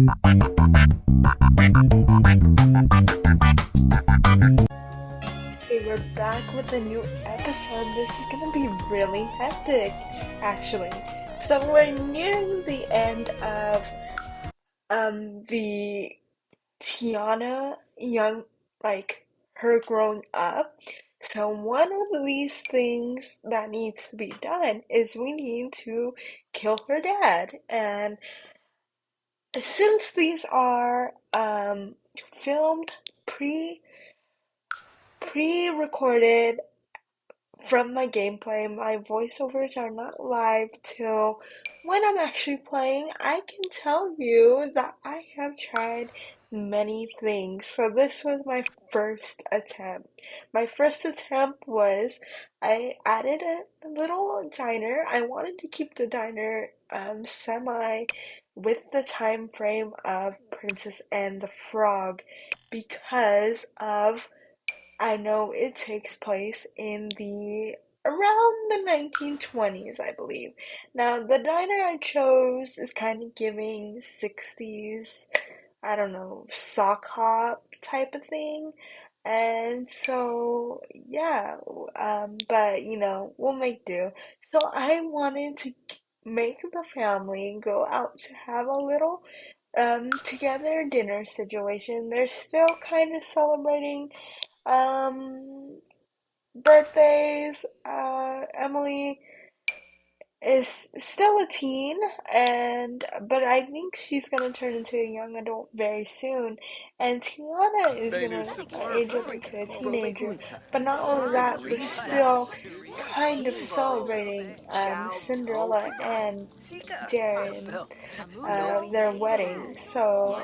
Okay, we're back with a new episode. This is gonna be really hectic, actually. So we're nearing the end of the Tiana young, like her growing up. So one of these things that needs to be done is we need to kill her dad. And since these are filmed pre-recorded from my gameplay, my voiceovers are not live till when I'm actually playing. I can tell you that I have tried many things. So this was my first attempt. My first attempt was I added a little diner. I wanted to keep the diner semi with the time frame of Princess and the Frog because of I know it takes place in the around the 1920s, I believe. Now, the diner I chose is kind of giving 60s, I don't know, sock hop type of thing. And so, yeah, but we'll make do. So I wanted to make the family go out to have a little together dinner situation. They're still kind of celebrating um, birthdays. Emily is still a teen, and but I think she's gonna turn into a young adult very soon, and Tiana is gonna age up into a teenager. But not only that, we're still kind of celebrating Cinderella and Darren their wedding. So,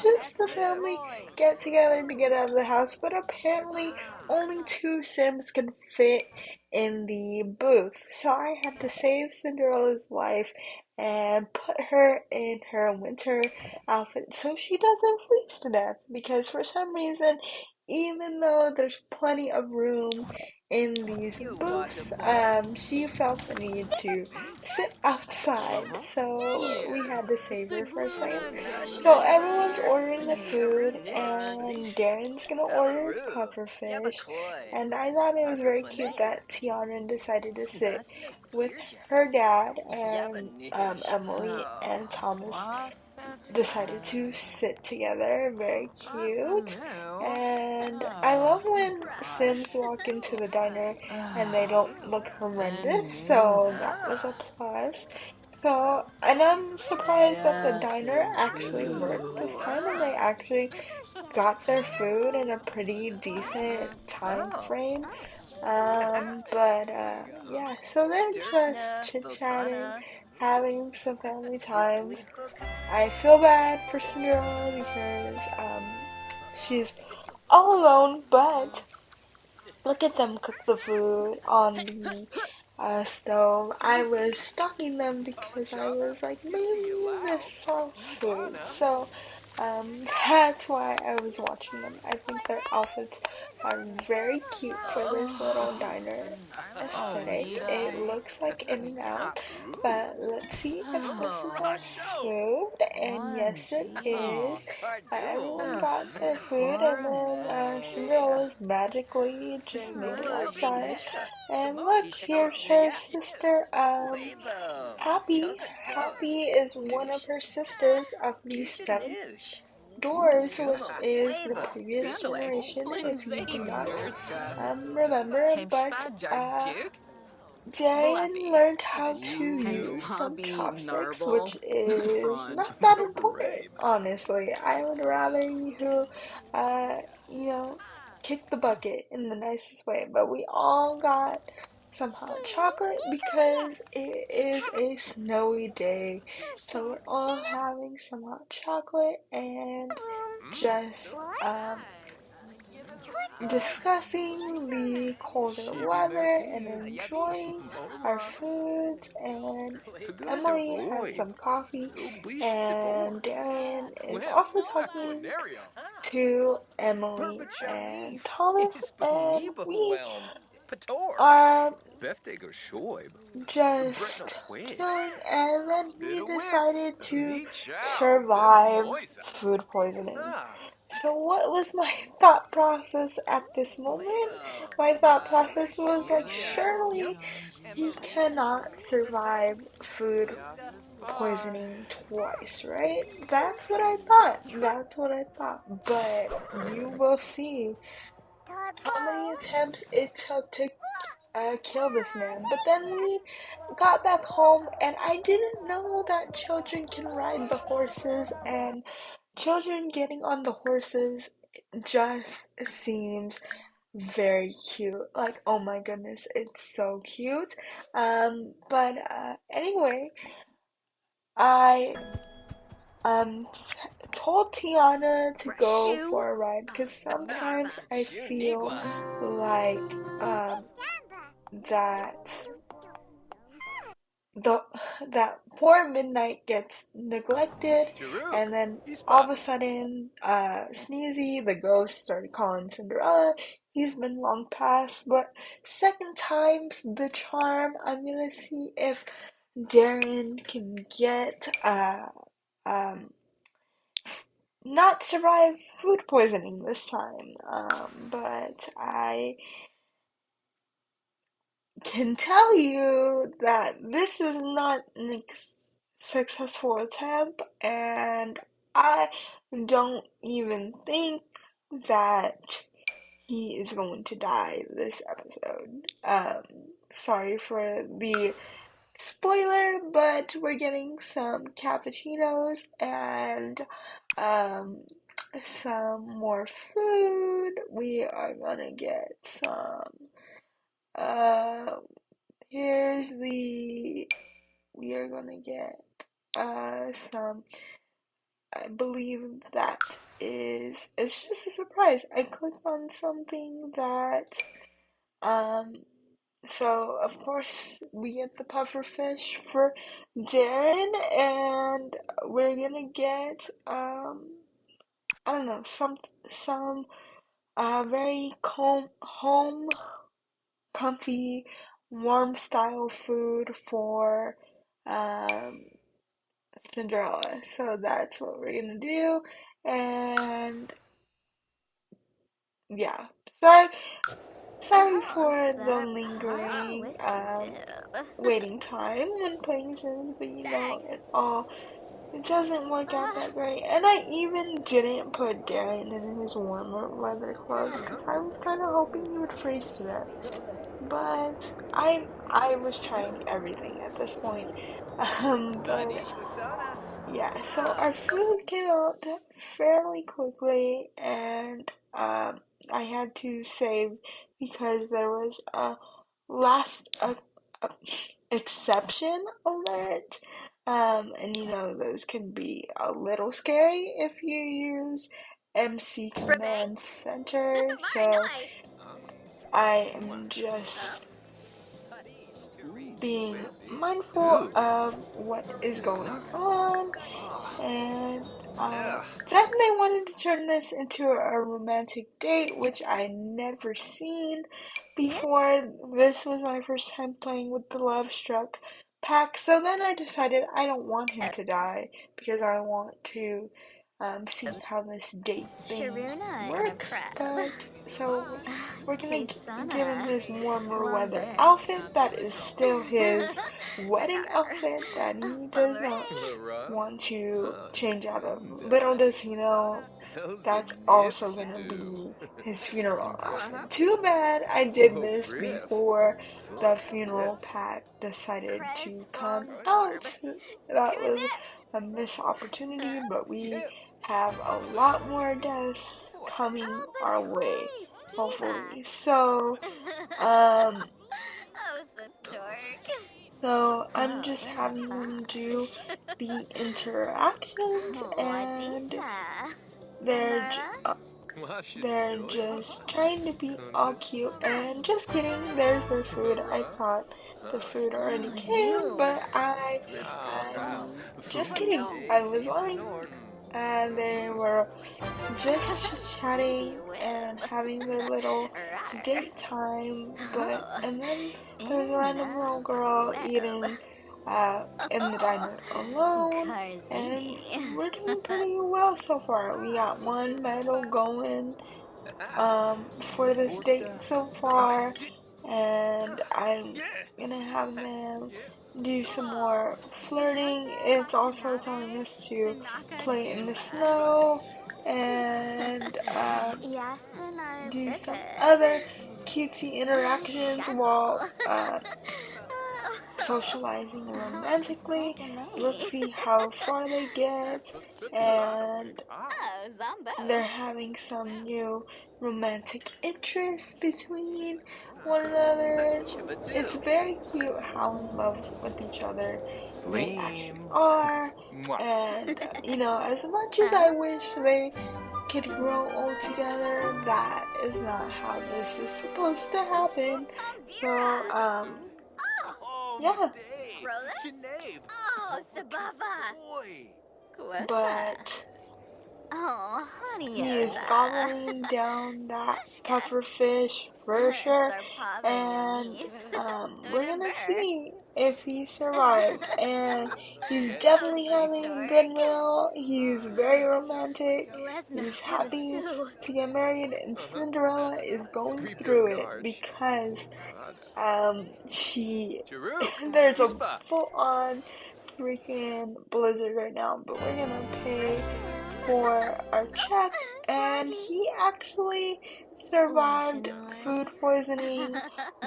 just the family get together to get out of the house. But apparently, only two Sims can fit in the booth. So I had to save Cinderella's life and put her in her winter outfit so she doesn't freeze to death. Because for some reason, even though there's plenty of room in these booths, she felt the need to sit outside, so we had to save her for a second. So everyone's ordering the food, and Darren's gonna order his pufferfish. And I thought it was very cute that Tiana decided to sit with her dad, and Emily and Thomas decided to sit together. Very cute. And I love when Sims walk into the diner and they don't look horrendous, so that was a plus. So, and I'm surprised that the diner actually worked this time and they actually got their food in a pretty decent time frame. But yeah, so they're just chit-chatting, having some family times. I feel bad for Cinderella because she's all alone, but look at them cook the food on the stove. I was stalking them because I was like, maybe this is our food. So that's why I was watching them. I think their outfits are very cute for this little diner aesthetic. It looks like In and Out, but let's see if this is our food. And yes, it is. Everyone got their food, and then Cinderella's magically just made it outside. And look, here's her sister, Happy. Happy is one of her sisters of the seven doors, which is the previous generation, if you do not remember. But Darren learned how to use some chopsticks, which is not that important, honestly. I would rather you, uh, you know, kick the bucket in the nicest way. But we all got some hot chocolate because it is a snowy day. So we're all having some hot chocolate and just discussing the colder weather and enjoying our foods. And Emily had some coffee, and Darren is also talking to Emily and Thomas. And we Pator. are Beftego shoib. Bretno just quid. chilling, and then Bit he of wits. decided to Me chow. Bit survive moisa. food poisoning. Ah. So, what was my thought process at this moment? Lego. My thought process was like, Tiana. surely Yup. he cannot survive food poisoning twice, right? That's what I thought. That's what I thought. But you will see how many attempts it took to kill this man. But then we got back home, and I didn't know that children can ride the horses, and children getting on the horses just seems very cute. Like, oh my goodness, it's so cute. But anyway, I um told Tiana to go Rashu. for a ride because sometimes I feel Shunigua. like that the that poor Midnight gets neglected, Sharuk. and then all Ispa. of a sudden Sneezy the ghost started calling Cinderella. He's been long past, but second time's the charm. I'm gonna see if Darren can get um not survive food poisoning this time. But I can tell you that this is not an successful attempt, and I don't even think that he is going to die this episode. Sorry for the spoiler, but we're getting some cappuccinos and um, some more food. We are gonna get some. Uh, Here's the. We are gonna get some. I believe that is. It's just a surprise. I clicked on something that. Um. So of course we get the puffer fish for Darren, and we're gonna get I don't know, some very home comfy warm style food for um Cinderella. So that's what we're gonna do. And yeah. Sorry for the lingering waiting time when playing Sims, but Dag. it doesn't work out that great. And I even didn't put Darren in his warmer weather clothes because I was kind of hoping he would freeze to death. But I was trying everything at this point. But Gadish Waxana. yeah, so Ah. our food came out fairly quickly, and I had to save because there was a last a exception alert. And you know those can be a little scary if you use MC Prabang. Command Center. So Maranoi. I am just Gadish Turi. being Bibis mindful too. of what is going Tizar. on. Ah. And Ugh. then they wanted to turn this into a romantic date, which I never seen Yeah. before. This was my first time playing with the Love Struck pack. So then I decided I don't want him to die because I want to see how this date thing Sharuna and a works. crab. But so we're gonna give him Kesana. his warmer weather Wombe. outfit. That is still his wedding Arr. outfit that he does Bummer. not Lara. want to Ah. change out of. Little Unda. does he know Elsa that's also Nips gonna do. be his funeral Uh-huh. outfit. Too bad I did So this brief. before the So funeral brief. pack decided Press to Fong come Barb. out. That Who's was it? a missed opportunity, but we Kip. have a lot more deaths Voice. coming Oh, our way, Batoy. hopefully. Skiba. Um, Oh, such dork. so I'm Oh, just and having them do Fash. the interactions, and Wadisa. they're Narla? Washin they're Joya. just trying to be all Kunza. cute. And just kidding, there's their food. I Lara. thought the Ah. food already Oh, came, new. but Fritz Pow. I'm just Food kidding. I was Daisy lying. Penor. and they were just Sleepy chit-chatting and Will. having their little Rawr. date time, Oh, and then there was a random little Anna. girl Well. eating in the Oh, diner alone, and Carzini. we're doing pretty well so far. We got one medal going for this date so far, and I'm gonna have them do some more flirting. Sinasa It's also telling Batanave. us to Sinaka play in the Duba. snow and Yasanar do some Bitter. other cutesy interactions while Shazzle. socializing Oh, romantically. Let's Sakame. see how far they get, and Oh, they're Zombo. having some new romantic interests between one another. It's very cute how in love with each other they actually Gleam. are. Mwah. And, as much as I wish Ah. they could grow old together, that is not how this is supposed to happen. So, Ambira. Oh, yeah, G'day. Rolas? Sinead. Oh, Sababa. Soy. Kwasa. but Oh, he is Honeyasa. gobbling down that Ashka. pufferfish for sure, Sarpava and Ninis. we're gonna Unabur. see if he survived. And he's Oh, definitely having a good Suntork. meal. He's very romantic. Lesna He's happy Willasu. to get married, and Cinderella is going through it because she Charuk. there's a Ispa. full-on freaking blizzard right now, but we're gonna pay Asham. for our check, and Swaji. he actually survived Washanon. food poisoning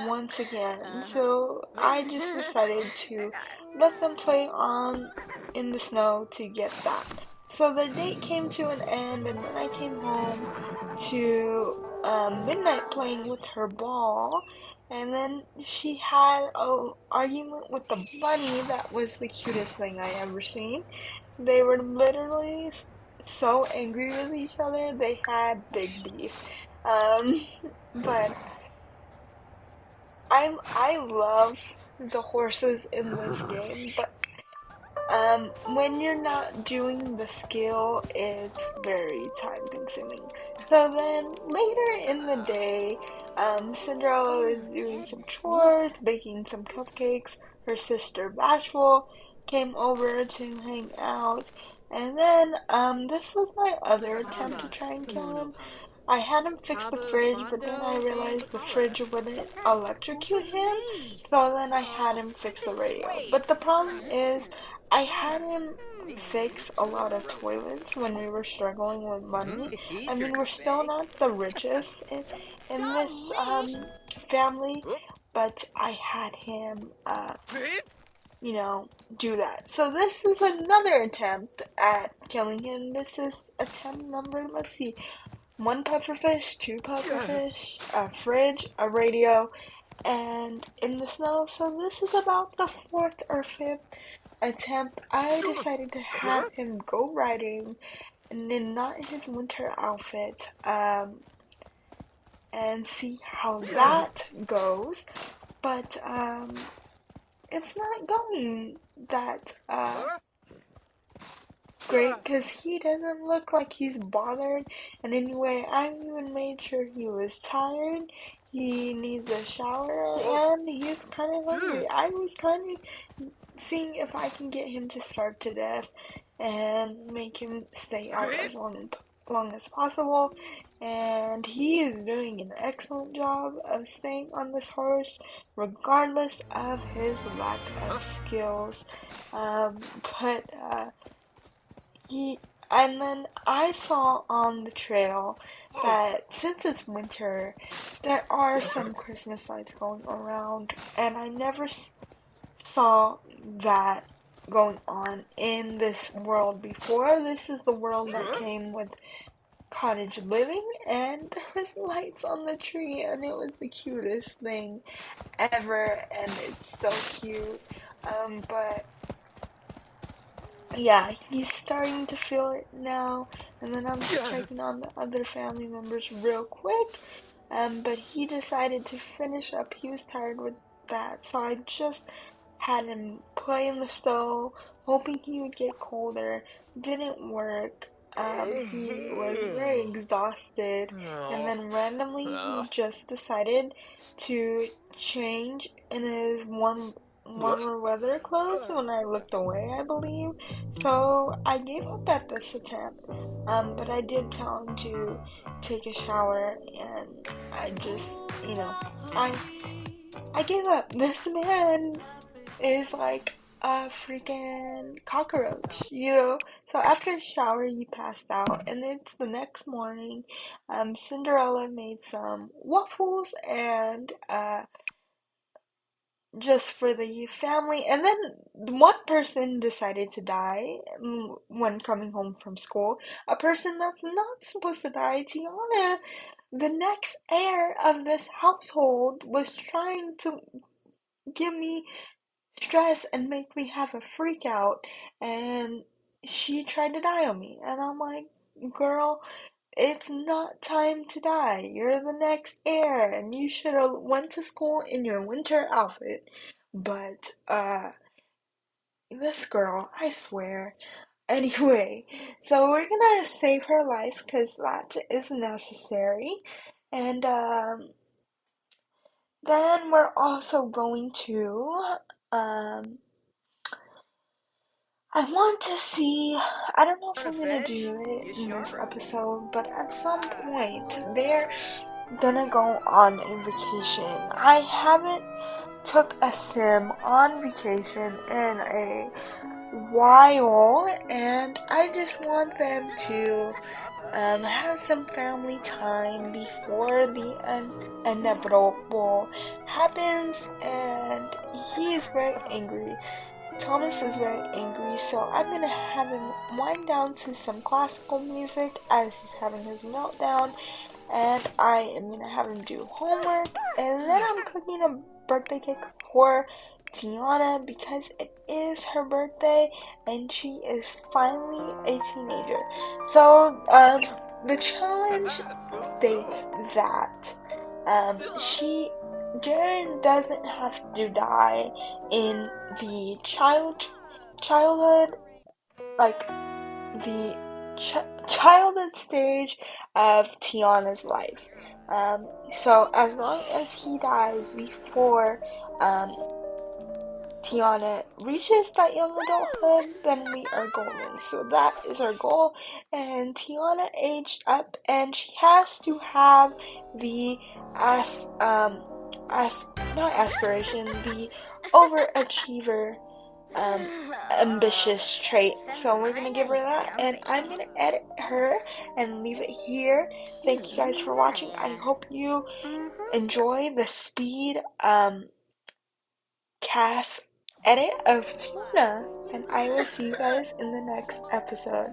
once again. So I just decided to let them play on in the snow to get that. So their date came to an end, and then I came home to midnight playing with her ball. And then she had a argument with the bunny that was the cutest thing I ever seen. They were literally so angry with each other. They had big beef. Um, but I love the horses in this game, but when you're not doing the skill, it's very time consuming. So then later in the day, Cinderella is doing some Goodness me. chores, baking some cupcakes. Her sister Bashful came over to hang out. And then, this was my other attempt to try and kill him. I had him fix the fridge, but then I realized the fridge wouldn't electrocute him, so then I had him fix the radio. But the problem is, I had him fix a lot of toilets when we were struggling with money. I mean, we're still not the richest in this family, but I had him you know, do that. So this is another attempt at killing him. This is attempt number, let's see, one pufferfish, two pufferfish, a fridge, a radio, and in the snow. So this is about the fourth or fifth attempt. I decided to have him go riding and then not his winter outfit, and see how that goes. But it's not going that great because he doesn't look like he's bothered in any way. I even made sure he was tired. He needs a shower and he's kind of hungry. I was kind of seeing if I can get him to starve to death and make him stay out as long as possible. And he is doing an excellent job of staying on this horse, regardless of his lack of skills. But he, and then I saw on the trail that since it's winter, there are some Christmas lights going around, and I never saw that going on in this world before. This is the world that came with cottage living, and there was lights on the tree, and it was the cutest thing ever, and it's so cute. But yeah, he's starting to feel it now, and then I'm just checking on the other family members real quick. But he decided to finish up. He was tired with that, so I just had him play in the stove, hoping he would get colder. Didn't work. he was very exhausted, and No. then randomly Uh, he just decided to change in his warmer weather clothes when I looked away, I believe. So I gave up at this attempt. But I did tell him to take a shower, and I just, I gave up. This man is like a freaking cockroach. So after a shower, he passed out, and it's the next morning. Cinderella made some waffles and just for the family, and then one person decided to die when coming home from school. A person that's not supposed to die, Tiana, the next heir of this household, was trying to give me stress and make me have a freak out, and she tried to die on me, and I'm like, girl, it's not time to die. You're the next heir, and you should have went to school in your winter outfit. But this girl, I swear. Anyway, so we're gonna save her life because that is necessary. And then we're also going to um I want to see, I don't know if want a I'm gonna fish? do it You in this sure? episode, but at some point What's they're gonna go on a vacation. I haven't took a sim on vacation in a while, and I just want them to have some family time before the inevitable happens, and he is very angry. Thomas is very angry, so I'm gonna have him wind down to some classical music as he's having his meltdown, and I am gonna have him do homework, and then I'm cooking a birthday cake for Tiana because it is her birthday and she is finally a teenager. So, the challenge states that she Jaren doesn't have to die in the childhood, like the childhood stage of Tiana's life. So as long as he dies before Tiana reaches that young adulthood, then we are golden. So that is our goal. And Tiana aged up, and she has to have the as not aspiration, the overachiever ambitious trait. So we're gonna give her that, and I'm gonna edit her and leave it here. Thank you guys for watching. I hope you enjoy the speed cast edit of Tuna, and I will see you guys in the next episode.